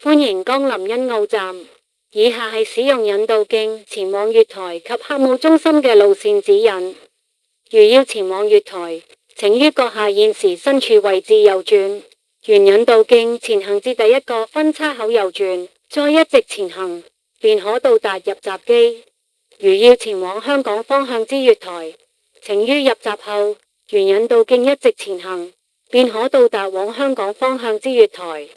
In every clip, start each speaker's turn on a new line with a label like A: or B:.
A: 歡迎光臨欣澳站，以下係使用引導徑前往月台及客務中心嘅路線指引。如要前往月台，請於閣下現時身處位置右轉，沿引導徑前行至第一個分叉口右轉，再一直前行，便可到達入閘機。如要前往香港方向之月台，請於入閘後，沿引導徑一直前行，便可到達往香港方向之月台。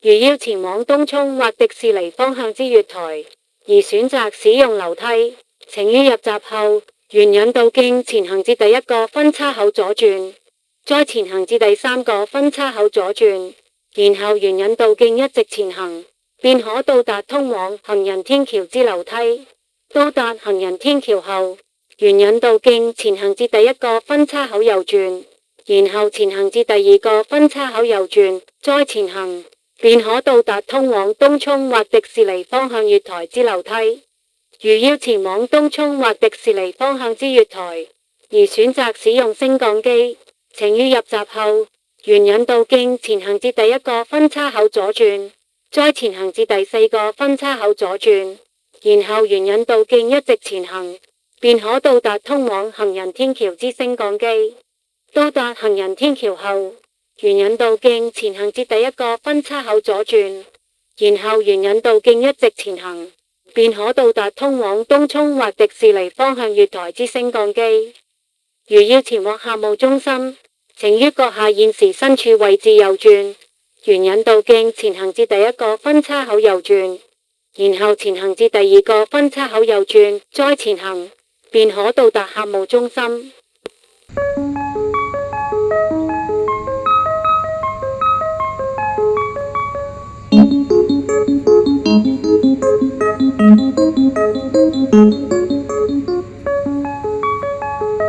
A: 如要前往東涌或迪士尼方向之月台，而選擇使用樓梯，請於入閘後，沿引導徑前行至第一個分叉口左轉，再前行至第三個分叉口左轉，然後沿引導徑一直前行，便可到達通往行人天橋之樓梯。到達行人天橋後，沿引導徑前行至第一個分叉口右轉，然後前行至第二個分叉口右轉，再前行，便可到達通往東涌或迪士尼方向月台之樓梯。如要前往東涌或迪士尼方向之月台，而選擇使用升降機，請於入閘後，沿引導徑前行至第一個分叉口左轉，再前行至第四個分叉口左轉，然後沿引導徑一直前行，便可到達通往行人天橋之升降機。到達行人天橋後，沿引導徑前行至第一個分叉口左轉，然後沿引導徑一直前行，便可到達通往東涌或迪士尼方向月台之升降機。如要前往客務中心，請於閣下現時身處位置右轉，沿引導徑前行至第一個分叉口右轉，然後前行至第二個分叉口右轉，再前行，便可到達客務中心。